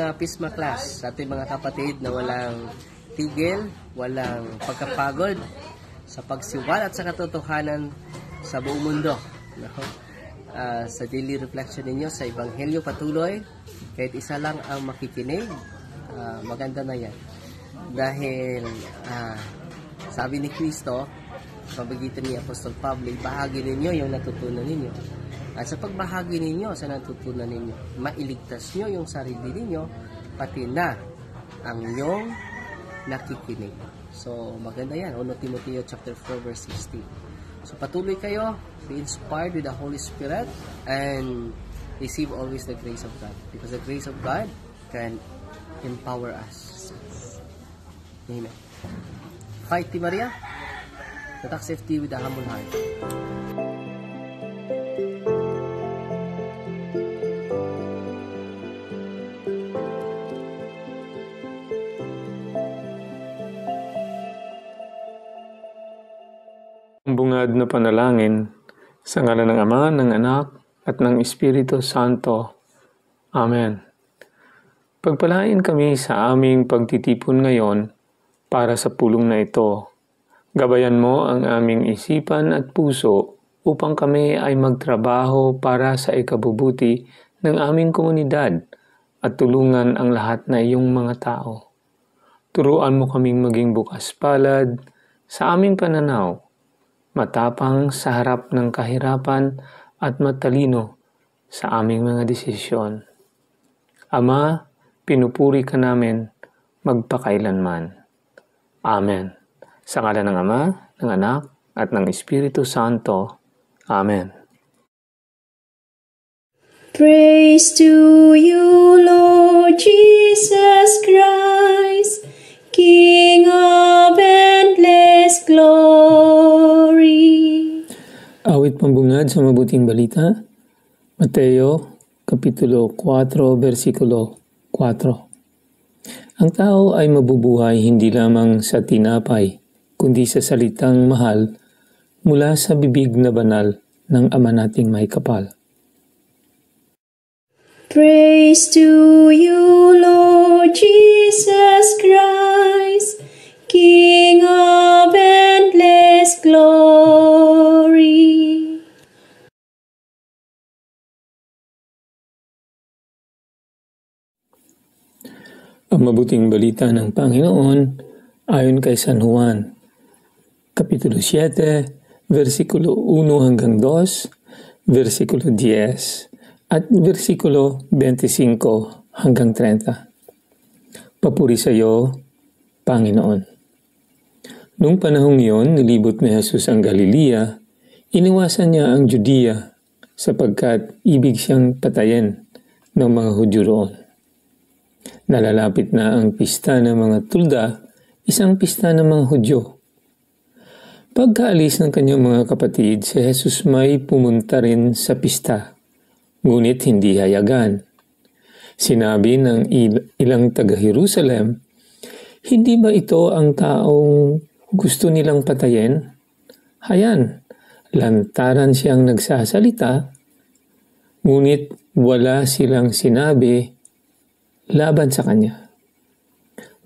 mga Pisma class, sa ating mga kapatid na walang tigil, walang pagkapagod sa pagsiwal at sa katotohanan sa buong mundo. No? Sa daily reflection ninyo sa Ebanghelyo patuloy, kahit isa lang ang makikinig, maganda na yan. Dahil sabi ni Kristo, pabagitan ni Apostol Pablo, bahagi ninyo yung natutunan ninyo. At sa pagbahagi ninyo sa natutunan ninyo, mailigtas nyo yung sarili ninyo, pati na ang inyong nakikinig. So, maganda yan. 1 Timoteo chapter 4 verse 16. So, patuloy kayo, be inspired with the Holy Spirit, and receive always the grace of God. Because the grace of God can empower us. Amen. Fight, T. Maria. Tatak safety with a humble heart. Bungad na panalangin sa ngalan ng Ama, ng Anak, at ng Espiritu Santo. Amen. Pagpalain kami sa aming pagtitipon ngayon para sa pulong na ito. Gabayan mo ang aming isipan at puso upang kami ay magtrabaho para sa ikabubuti ng aming komunidad at tulungan ang lahat na iyong mga tao. Turuan mo kaming maging bukas palad sa aming pananaw, matapang sa harap ng kahirapan at matalino sa aming mga desisyon. Ama, pinupuri ka namin magpakailanman. Amen. Sa ngalan ng Ama, ng Anak, at ng Espiritu Santo. Amen. Praise to you, Lord Jesus Christ, King of endless glory. Awit pambungad sa mabuting balita, Mateo, Kapitulo 4, versikulo 4. Ang tao ay mabubuhay hindi lamang sa tinapay, kundi sa salitang mahal mula sa bibig na banal ng Ama nating may kapal. Praise to you, Lord Jesus Christ, King of endless glory. Ang mabuting balita ng Panginoon ayon kay San Juan, Kapitulo 7, versikulo 1 hanggang 2, versikulo 10, at versikulo 25 hanggang 30. Papuri sa iyo, Panginoon. Noong panahong iyon, nilibot ni Jesus ang Galilea, iniwasan niya ang Judea sapagkat ibig siyang patayin ng mga Hudyo roon. Nalalapit na ang pista ng mga tulda, isang pista ng mga Hudyo. Pagkaalis ng kanyang mga kapatid, si Jesus may pumunta rin sa pista, ngunit hindi hayagan. Sinabi ng ilang taga-Jerusalem, hindi ba ito ang taong gusto nilang patayin? Hayan, lantaran siyang nagsasalita, ngunit wala silang sinabi laban sa kanya.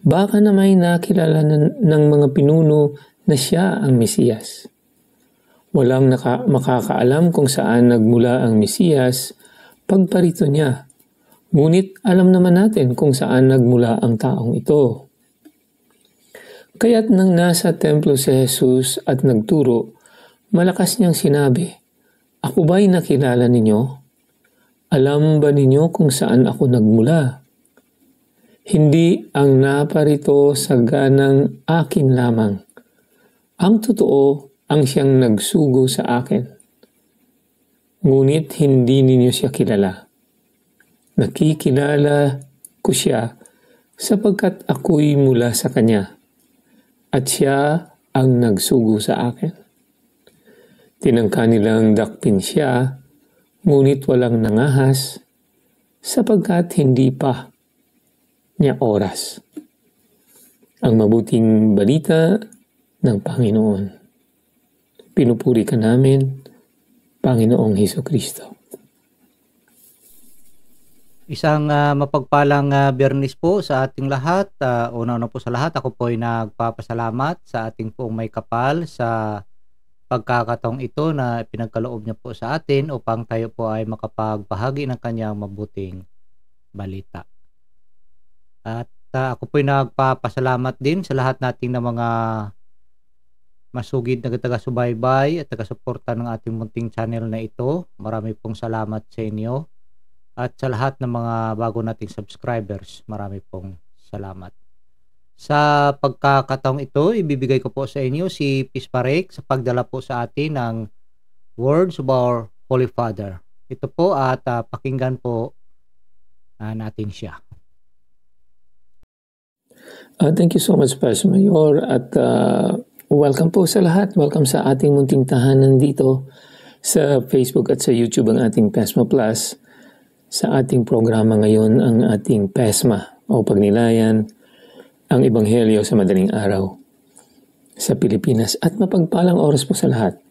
Baka na may nakilala ng mga pinuno na siya ang Mesiyas. Walang makakaalam kung saan nagmula ang Mesiyas pagparito niya. Ngunit alam naman natin kung saan nagmula ang taong ito. Kaya't nang nasa templo si Jesus at nagturo, malakas niyang sinabi, "Ako ba'y nakilala ninyo? Alam ba ninyo kung saan ako nagmula? Hindi ang naparito sa ganang akin lamang. Ang totoo ang siyang nagsugo sa akin. Ngunit hindi ninyo siya kilala. Nakikilala ko siya sapagkat ako'y mula sa kanya at siya ang nagsugo sa akin." Tinangka nilang dakpin siya, ngunit walang nangahas sapagkat hindi pa niya oras. Ang mabuting balita ng Panginoon. Pinupuri ka namin, Panginoong Hesukristo. Isang mapagpalang Biyernes po sa ating lahat. Una-una po sa lahat, ako po ay nagpapasalamat sa ating pong may kapal sa pagkakataong ito na pinagkaloob niya po sa atin upang tayo po ay makapagbahagi ng kanyang mabuting balita. At ako po ay nagpapasalamat din sa lahat nating na mga masugid na taga-subaybay at taga-suporta ng ating munting channel na ito. Marami pong salamat sa inyo. At sa lahat ng mga bago nating subscribers, marami pong salamat. Sa pagkakataong ito, ibibigay ko po sa inyo si Peace Parek sa pagdala po sa atin ng Words of our Holy Father. Ito po at pakinggan po natin siya. Thank you so much, Pastor Mayor, at welcome po sa lahat. Welcome sa ating munting tahanan dito sa Facebook at sa YouTube, ang ating PESMA Plus. Sa ating programa ngayon, ang ating PESMA o Pagnilayan, ang Ebanghelyo sa Madaling Araw sa Pilipinas. At mapagpalang oras po sa lahat.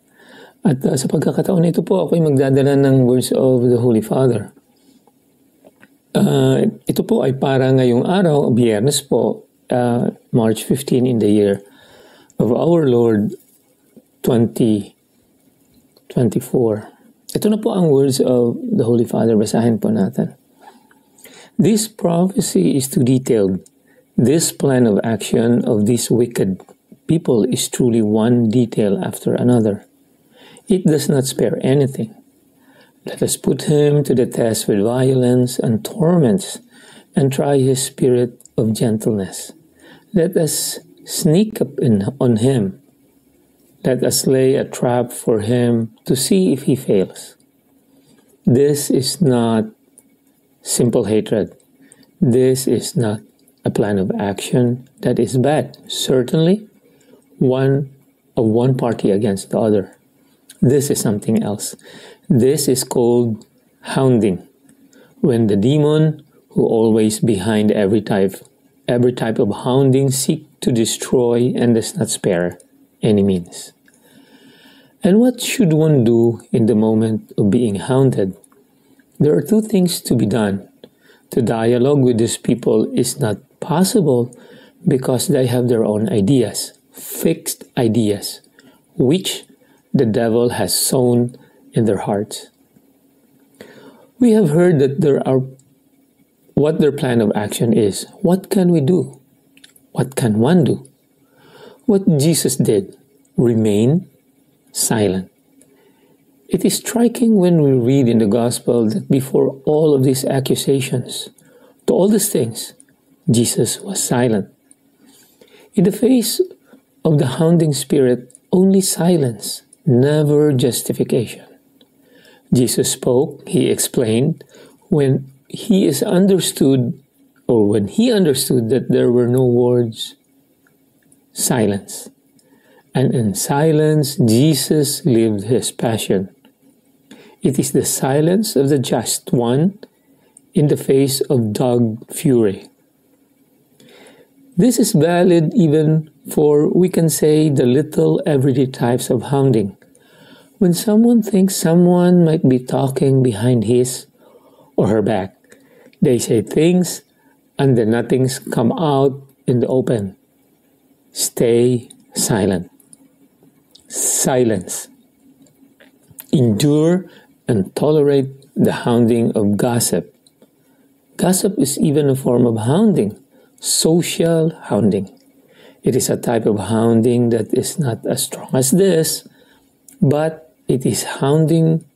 At sa pagkakataon na ito po, ako ay magdadala ng Words of the Holy Father. Ito po ay para ngayong araw, Biyernes po, March 15 in the year of our Lord 2024. Ito na po ang words of the Holy Father. Basahin po natin. This prophecy is too detailed. This plan of action of these wicked people is truly one detail after another. It does not spare anything. Let us put him to the test with violence and torments and try his spirit of gentleness. Let us sneak up on him. Let us lay a trap for him to see if he fails. This is not simple hatred. This is not a plan of action that is bad. Certainly, one party against the other. This is something else. This is called hounding. When the demon, who always behind every type of hounding, seek to destroy and does not spare any means. And what should one do in the moment of being hounded? There are two things to be done. To dialogue with these people is not possible because they have their own ideas, fixed ideas, which the devil has sown in their hearts. We have heard that what their plan of action is. What can we do? What can one do? What Jesus did, remain silent. It is striking when we read in the Gospel that before all of these accusations, to all these things, Jesus was silent. In the face of the hounding spirit, only silence, never justification. Jesus spoke, he explained, when he understood that there were no words, silence. And in silence, Jesus lived his passion. It is the silence of the just one in the face of dog fury. This is valid even for, we can say, the little everyday types of hounding. When someone thinks someone might be talking behind his or her back, they say things and then nothing's come out in the open. Stay silent. Silence. Endure and tolerate the hounding of gossip. Gossip is even a form of hounding, social hounding. It is a type of hounding that is not as strong as this, but it is hounding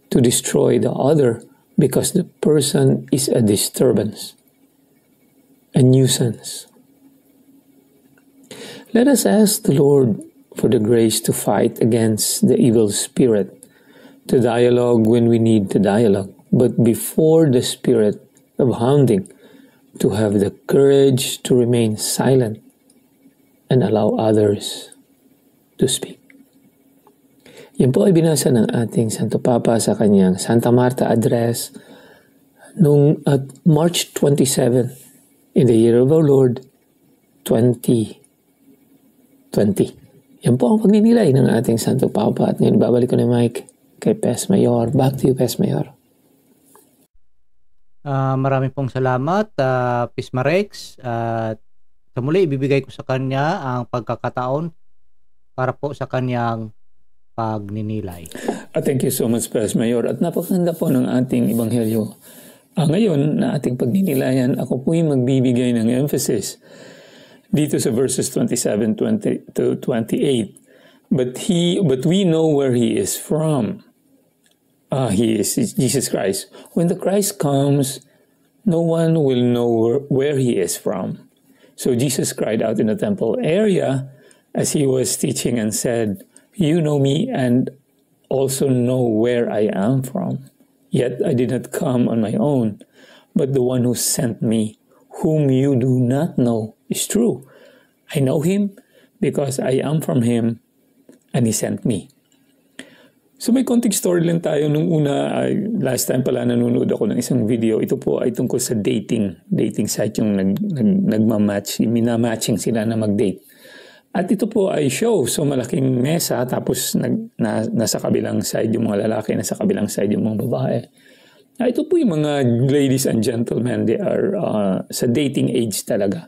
to destroy the other because the person is a disturbance, a nuisance. Let us ask the Lord for the grace to fight against the evil spirit, to dialogue when we need to dialogue, but before the spirit of hounding, to have the courage to remain silent and allow others to speak. Yan po ay binasa ng ating Santo Papa sa kanyang Santa Marta address noong March 27 in the year of our Lord 2020. Yan po ang pagninilay ng ating Santo Papa. At ngayon babalik ko na mic kay Pes Mayor. Back to you, Pes Mayor. Maraming pong salamat, Pisma Rex. At sa muli, ibibigay ko sa kanya ang pagkakataon para po sa kanyang pagninilay. Thank you so much, Pastor Mayor. At napakaganda po ng ating ebanghelyo. Ngayon na ating pagninilayan, ako po yung magbibigay ng emphasis dito sa verses 27 to 28. But we know where he is from. He is Jesus Christ. When the Christ comes, no one will know where he is from. So Jesus cried out in the temple area as he was teaching and said, "You know me and also know where I am from. Yet I did not come on my own, but the one who sent me, whom you do not know, is true. I know him because I am from him and he sent me." So may konting story lang tayo nung una. Last time pala nanonood ako ng isang video. Ito po ay tungkol sa dating site yung nagmamatch, minamatching sila na mag-date. At ito po ay show. So malaking mesa, tapos nasa kabilang side yung mga lalaki, nasa kabilang side yung mga babae. Ito po yung mga ladies and gentlemen, they are sa dating age talaga.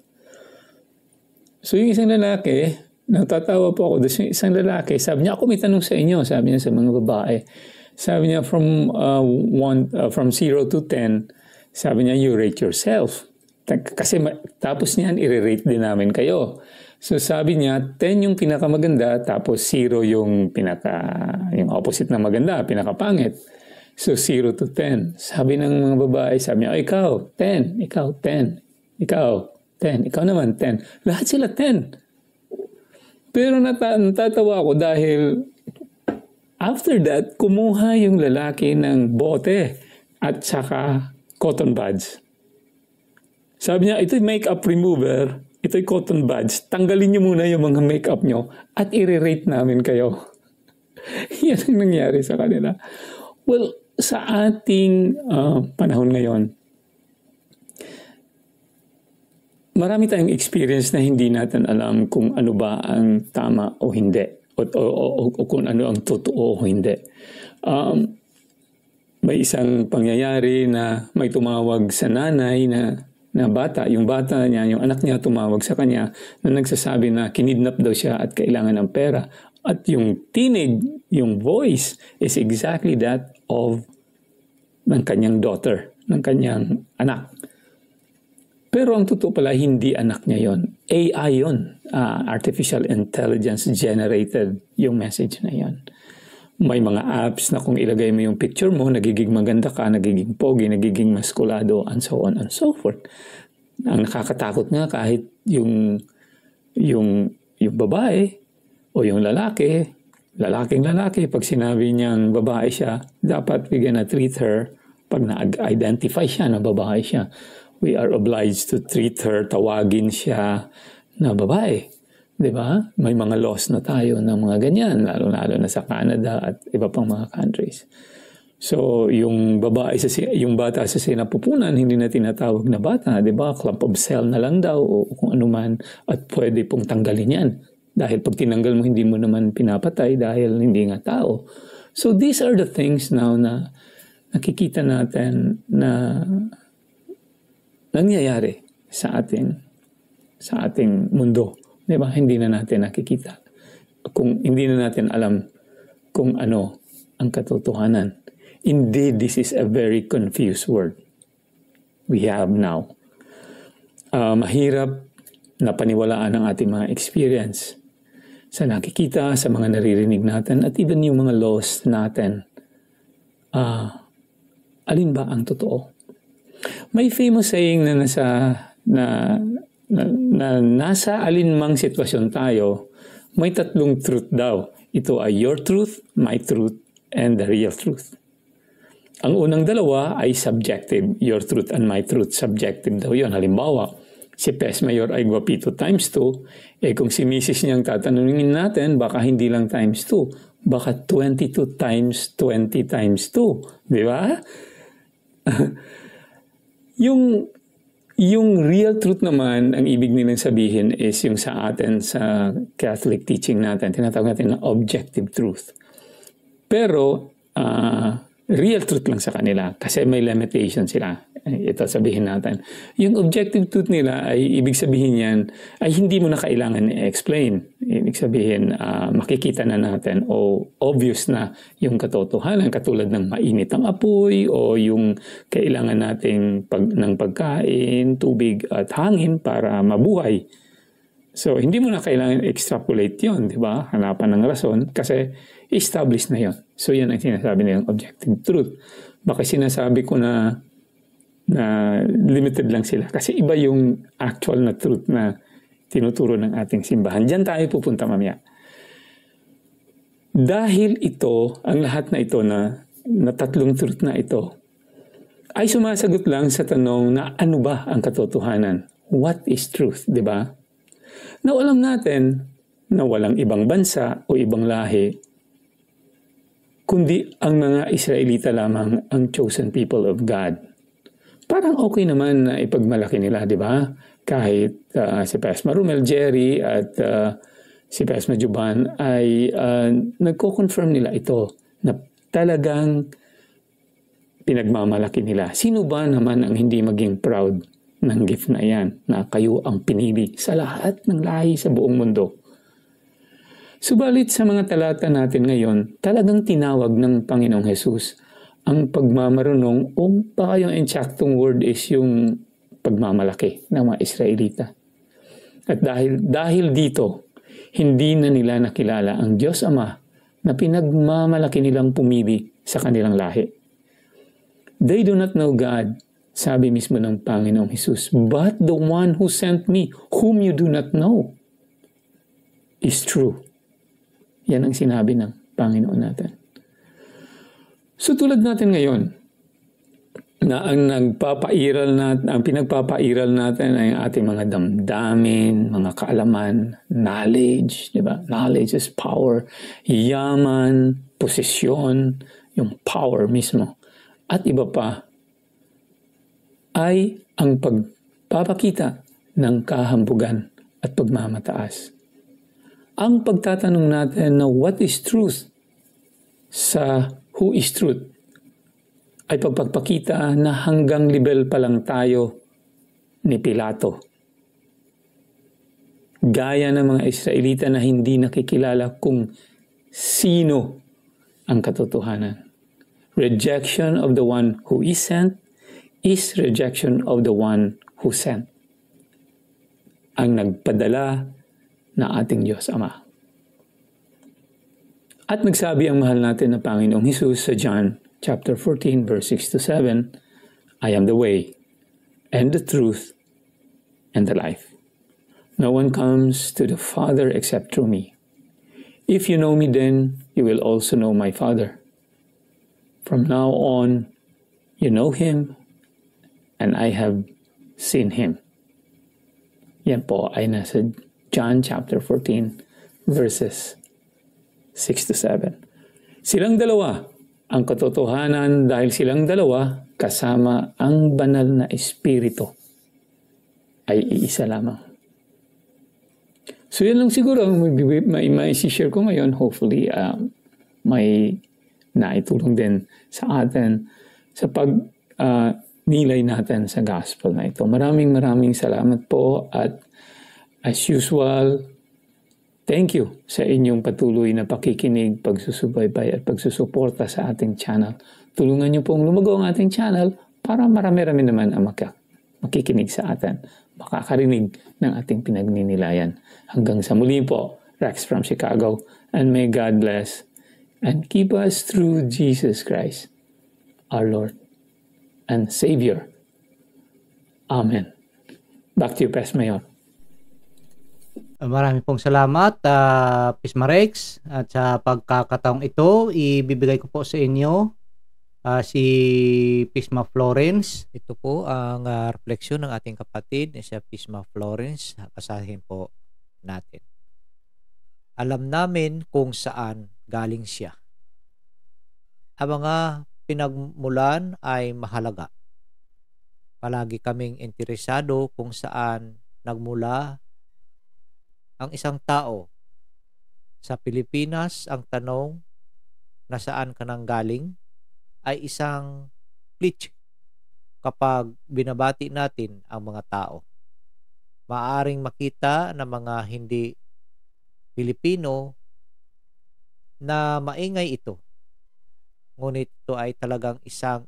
So yung isang lalaki, natatawa po ako doon, isang lalaki, sabi niya, ako may tanong sa inyo, sabi niya sa mga babae. Sabi niya, from 0 to 10, sabi niya, you rate yourself. Kasi tapos niyan, i-rate din namin kayo. So sabi niya, 10 yung pinakamaganda, tapos 0 yung opposite na maganda, pinakapangit. So 0 to 10. Sabi ng mga babae, sabi niya, ikaw, 10, ikaw, 10, ikaw, 10, ikaw naman, 10. Lahat sila 10. Pero natatawa ako dahil after that, kumuha yung lalaki ng bote at saka cotton buds. Sabi niya, ito'y makeup remover, ito'y cotton buds. Tanggalin niyo muna yung mga makeup niyo at i-rate namin kayo. Yan ang nangyari sa kanila. Well, sa ating panahon ngayon, marami tayong experience na hindi natin alam kung ano ba ang tama o hindi. O kung ano ang totoo o hindi. May isang pangyayari na may tumawag sa nanay na bata. Yung bata niya, yung anak niya tumawag sa kanya na nagsasabi na kinidnap daw siya at kailangan ng pera. At yung tinig, yung voice is exactly that of ng kanyang daughter, ng kanyang anak. Pero ang totoo pala, hindi anak niya yon. AI yon. Artificial Intelligence generated yung message na yon. May mga apps na kung ilagay mo yung picture mo, nagiging maganda ka, nagiging pogi, nagiging maskulado, and so on and so forth. Ang nakakatakot nga kahit yung babae o yung lalaking lalaki, pag sinabi niyang babae siya, dapat we gonna treat her, pag na-identify siya na babae siya, we are obliged to treat her, tawagin siya na babae. Diba? May mga laws na tayo ng mga ganyan, lalo-lalo na sa Canada at iba pang mga countries. So, yung bata sa sinapupunan, hindi na tinatawag na bata, diba? Clump of cell na lang daw o kung ano man, at pwede pong tanggalin yan. Dahil pag tinanggal mo, hindi mo naman pinapatay dahil hindi nga tao. So, these are the things now na nakikita natin na nangyayari sa ating mundo. Diba? Hindi na natin nakikita. Kung hindi na natin alam kung ano ang katotohanan. Indeed, this is a very confused world we have now. Mahirap na paniwalaan ang ating mga experience sa nakikita, sa mga naririnig natin, at even yung mga laws natin. Alin ba ang totoo? May famous saying na nasa alinmang sitwasyon tayo, may tatlong truth daw. Ito ay your truth, my truth, and the real truth. Ang unang dalawa ay subjective. Your truth and my truth, subjective daw yun. Halimbawa, si Pes Mayor ay gwapito times 2, kung si Mrs. niyang tatanungin natin, baka hindi lang times 2, baka 22 times 20 times 2. Di ba? Yung real truth naman, ang ibig nilang sabihin is yung sa atin, sa Catholic teaching natin, tinatawag natin na objective truth. Pero, real truth lang sa kanila kasi may limitation sila. Ito sabihin natin. Yung objective truth nila ay ibig sabihin yan ay hindi mo na kailangan i-explain. Ibig sabihin makikita na natin o obvious na yung katotohanan katulad ng mainit ang apoy o yung kailangan nating ng pagkain, tubig at hangin para mabuhay. So hindi mo na kailangan extrapolate yon, di ba? Hanapan ng rason kasi established na yon. So yan ang sinasabi nilang objective truth. Baka sinasabi ko na limited lang sila. Kasi iba yung actual na truth na tinuturo ng ating simbahan. Diyan tayo pupunta mamaya. Dahil ito, ang lahat na ito na tatlong truth na ito, ay sumasagot lang sa tanong na ano ba ang katotohanan? What is truth? Diba? Na alam natin na walang ibang bansa o ibang lahi, kundi ang mga Israelita lamang ang chosen people of God. Parang okay naman na ipagmalaki nila, di ba? Kahit si Pastor Romel, Jerry at si Pastor Juban ay nagko-confirm nila ito na talagang pinagmamalaki nila. Sino ba naman ang hindi maging proud ng gift na yan na kayo ang pinili sa lahat ng lahi sa buong mundo? Subalit sa mga talata natin ngayon, talagang tinawag ng Panginoong Hesus ang pagmamarunong o baka yung entsaktong word is yung pagmamalaki ng mga Israelita. At dahil dito, hindi na nila nakilala ang Diyos Ama na pinagmamalaki nilang pumili sa kanilang lahi. They do not know God, sabi mismo ng Panginoong Hesus, but the one who sent me, whom you do not know, is true. Yan ang sinabi ng Panginoon natin. So tulad natin ngayon, na ang pinagpapairal natin ay ating mga damdamin, mga kaalaman, knowledge, di ba? Knowledge is power, yaman, posisyon, yung power mismo, at iba pa, ay ang pagpapakita ng kahambugan at pagmamataas. Ang pagtatanong natin na what is truth sa who is truth ay pagpapakita na hanggang level pa lang tayo ni Pilato. Gaya ng mga Israelita na hindi nakikilala kung sino ang katotohanan. Rejection of the one who is sent is rejection of the one who sent. Ang nagpadala na ating Diyos Ama. At nagsabi ang mahal natin na Panginoong Hesus sa John chapter 14 verse 6 to 7, I am the way and the truth and the life. No one comes to the Father except through me. If you know me, then you will also know my Father. From now on, you know him and I have seen him. Yan po ay nasa John chapter 14 verses 6 to 7. Silang dalawa ang katotohanan dahil silang dalawa kasama ang banal na espiritu ay iisa lamang. So yan lang siguro ang may share ko ngayon. Hopefully may naitulong din sa atin sa nilay natin sa gospel na ito. Maraming salamat po at as usual, thank you sa inyong patuloy na pakikinig, pagsusubaybay at pagsusuporta sa ating channel. Tulungan niyo pong lumago ang ating channel para marami-rami naman ang makikinig sa atin, makakarinig ng ating pinagninilayan. Hanggang sa muli po, Rex from Chicago, and may God bless and keep us through Jesus Christ, our Lord and Savior. Amen. Back to you, Pastor Mayor. Marami pong salamat, Pisma Rex. At sa pagkakataong ito, ibibigay ko po sa inyo si Pisma Florence. Ito po ang refleksyon ng ating kapatid na si Pisma Florence. Basahin po natin. Alam namin kung saan galing siya. Ang mga pinagmulan ay mahalaga. Palagi kaming interesado kung saan nagmula ang isang tao. Sa Pilipinas, ang tanong na saan ka nang galing ay isang cliché. kapag binabati natin ang mga tao. Maaring makita ng mga hindi Pilipino na maingay ito. Ngunit ito ay talagang isang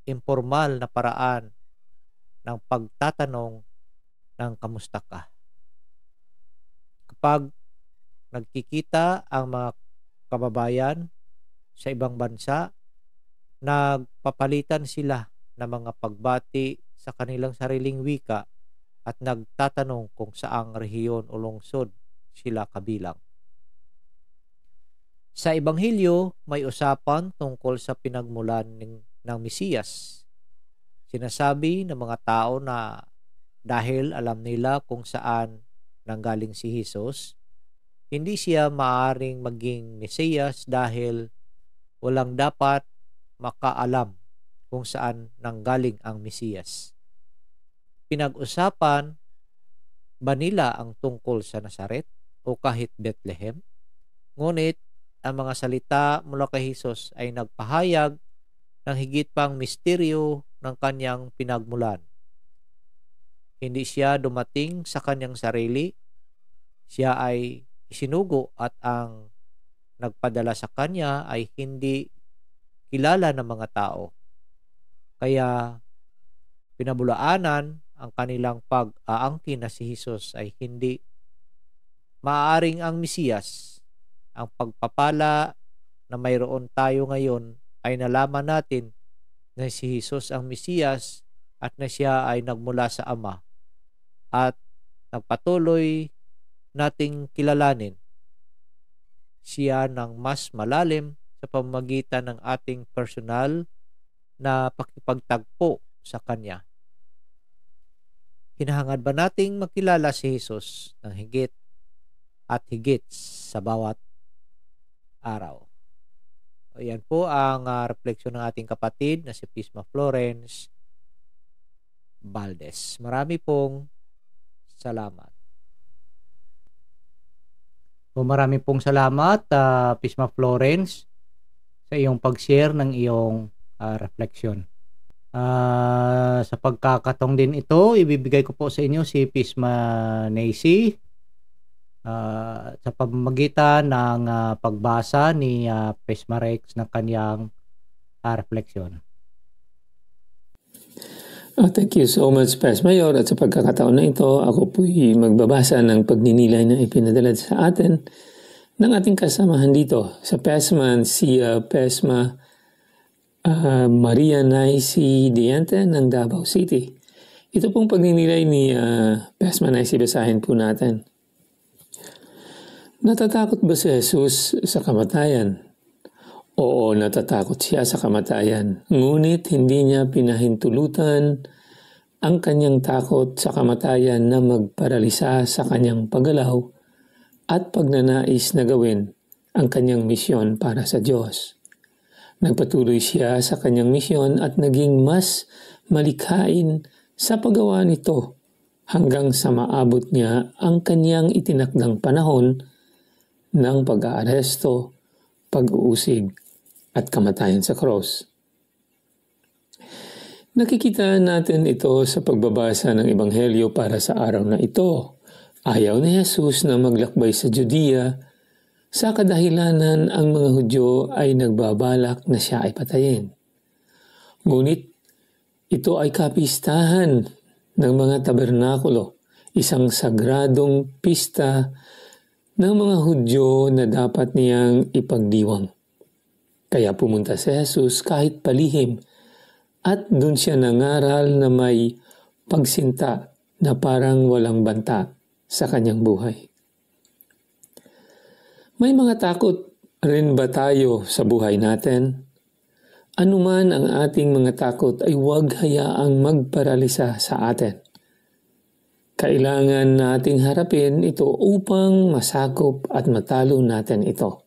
informal na paraan ng pagtatanong ng kamusta ka. Kapag nagkikita ang mga kababayan sa ibang bansa, nagpapalitan sila ng mga pagbati sa kanilang sariling wika at nagtatanong kung saang rehiyon o lungsod sila kabilang. Sa Ebanghelyo, may usapan tungkol sa pinagmulan ng Mesiyas. Sinasabi ng mga tao na dahil alam nila kung saan nanggaling si Jesus, hindi siya maaaring maging Mesiyas dahil walang dapat makaalam kung saan nanggaling ang Mesiyas. Pinag-usapan ba nila ang tungkol sa Nazaret o kahit Bethlehem? Ngunit ang mga salita mula kay Jesus ay nagpahayag ng higit pang misteryo ng kanyang pinagmulan. Hindi siya dumating sa kanyang sarili, siya ay isinugo at ang nagpadala sa kanya ay hindi kilala ng mga tao. Kaya pinabulaanan ang kanilang pag-aangkin na si Jesus ay hindi maaaring ang Mesiyas. Ang pagpapala na mayroon tayo ngayon ay nalaman natin na si Jesus ang Mesiyas at na siya ay nagmula sa Ama at nagpatuloy nating kilalanin siya ng mas malalim sa pamamagitan ng ating personal na pakipagtagpo sa Kanya. Hinahangad ba nating makilala si Jesus ng higit at higit sa bawat araw? O yan po ang refleksyon ng ating kapatid na si Pisma Florence Valdez. Marami pong salamat. Marami pong salamat, Pisma Florence, sa iyong pag-share ng iyong refleksyon. Sa pagkakataong din ito, ibibigay ko po sa inyo si Pisma Nacy sa pamamagitan ng pagbasa ni Pisma Rex ng kanyang refleksyon. Thank you so much, Pes Mayor. At sa pagkakataon na ito, ako po'y magbabasa ng pagninilay na ipinadala sa atin ng ating kasamahan dito sa PESMA, si PESMA Maria Nacy Diente ng Davao City. Ito pong pagninilay ni PESMA Nacy, basahin po natin. Natatakot ba si Jesus sa kamatayan? Oo, natatakot siya sa kamatayan. Ngunit hindi niya pinahintulutan ang kanyang takot sa kamatayan na magparalisa sa kanyang paggalaw at pagnanais na gawin ang kanyang misyon para sa Diyos. Nagpatuloy siya sa kanyang misyon at naging mas malikhain sa paggawa nito hanggang sa maabot niya ang kanyang itinakdang panahon ng pag-aaresto, pag-uusig, at kamatayan sa cross. Nakikita natin ito sa pagbabasa ng Ebanghelyo para sa araw na ito. Ayaw ni Jesus na maglakbay sa Judea, sa kadahilanan ang mga Hudyo ay nagbabalak na siya ay patayin. Ngunit ito ay kapistahan ng mga tabernakulo, isang sagradong pista ng mga Hudyo na dapat niyang ipagdiwang. Kaya pumunta si Jesus kahit palihim at doon siya nangaral na may pagsinta na parang walang banta sa kanyang buhay. May mga takot rin ba tayo sa buhay natin? Anuman ang ating mga takot ay huwag hayaang magparalisa sa atin. Kailangan nating harapin ito upang masakop at matalo natin ito.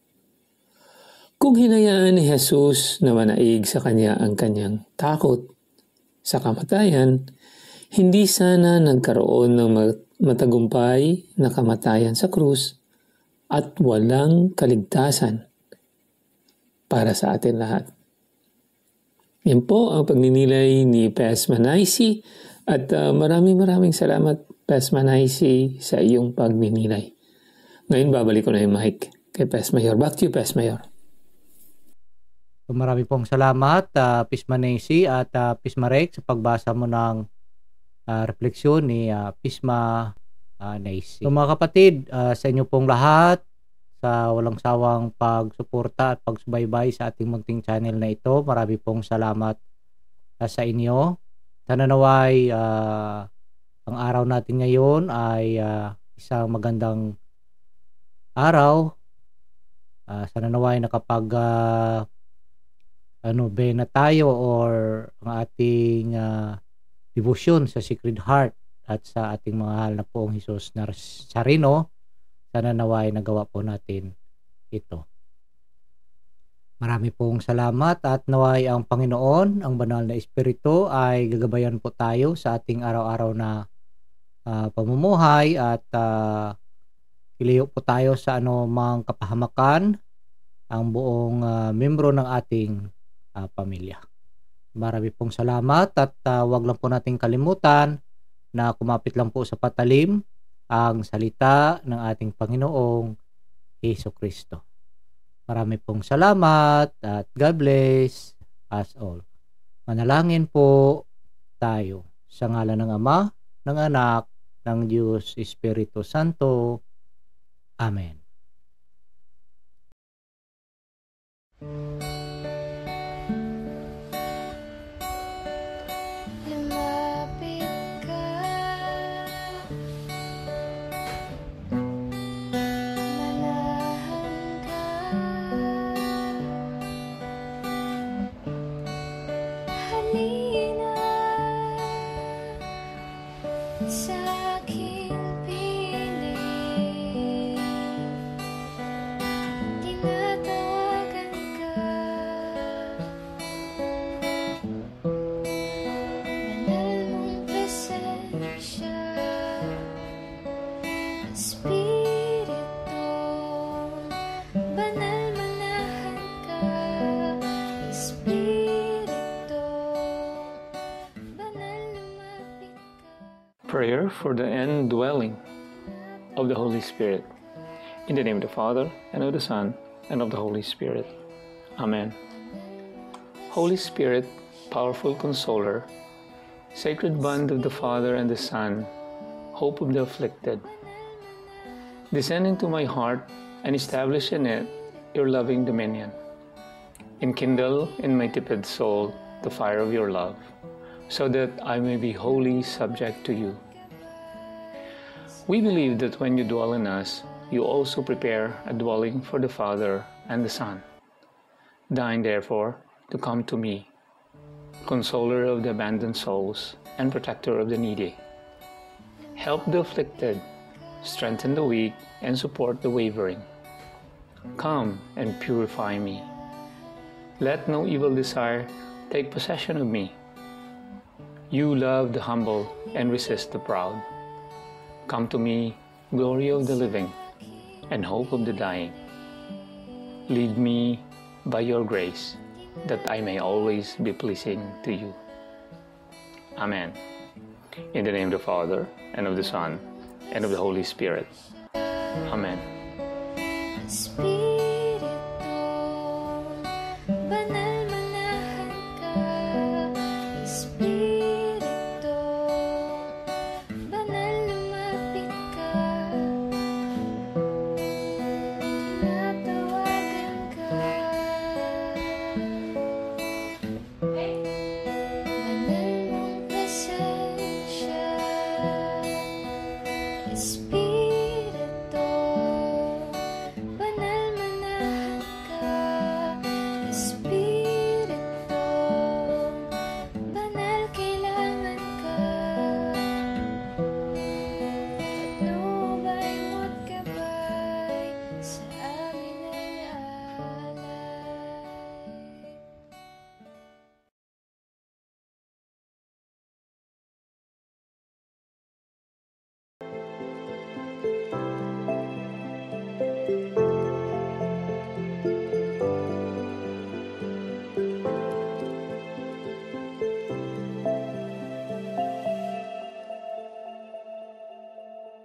Kung hinayaan ni Jesus na manaig sa kanya ang kanyang takot sa kamatayan, hindi sana nagkaroon ng matagumpay na kamatayan sa krus at walang kaligtasan para sa atin lahat. Yan po ang pagninilay ni Pes Manaisi at maraming salamat Pes Manaisi sa iyong pagninilay. Ngayon babalik ko na yung mic kay Pes Mayor. Back to you, Pes Mayor. Marami pong salamat, Pisma Nancy at Pisma Rex sa pagbasa mo ng refleksyon ni Pisma Nancy. So mga kapatid, sa inyo pong lahat, sa walang sawang pagsuporta at pagsubaybay sa ating munting channel na ito, marami pong salamat sa inyo. Sana naway ang araw natin ngayon ay isang magandang araw. Sana naway nakapag bena tayo or ang ating devotion sa Sacred Heart at sa ating mahal na poong Jesus Nazareno. Sana naway nagawa po natin ito. Marami pong salamat at naway ang Panginoon, ang banal na Espiritu ay gagabayan po tayo sa ating araw-araw na pamumuhay at iliyo po tayo sa anumang kapahamakan ang buong membro ng ating pamilya. Marami pong salamat at wag lang po nating kalimutan na kumapit lang po sa patalim ang salita ng ating Panginoong Jesucristo. Marami pong salamat at God bless us all. Manalangin po tayo sa ngalan ng Ama, ng Anak, ng Diyos Espiritu Santo. Amen. Prayer for the indwelling of the Holy Spirit. In the name of the Father, and of the Son, and of the Holy Spirit. Amen. Holy Spirit, powerful consoler, sacred bond of the Father and the Son, hope of the afflicted, descend into my heart and establish in it your loving dominion. Enkindle in my tepid soul the fire of your love, so that I may be wholly subject to you. We believe that when you dwell in us, you also prepare a dwelling for the Father and the Son. Deign, therefore, to come to me, consoler of the abandoned souls and protector of the needy. Help the afflicted, strengthen the weak, and support the wavering. Come and purify me. Let no evil desire take possession of me. You love the humble and resist the proud. Come to me, glory of the living, and hope of the dying. Lead me by your grace, that I may always be pleasing to you. Amen. In the name of the Father, and of the Son, and of the Holy Spirit. Amen.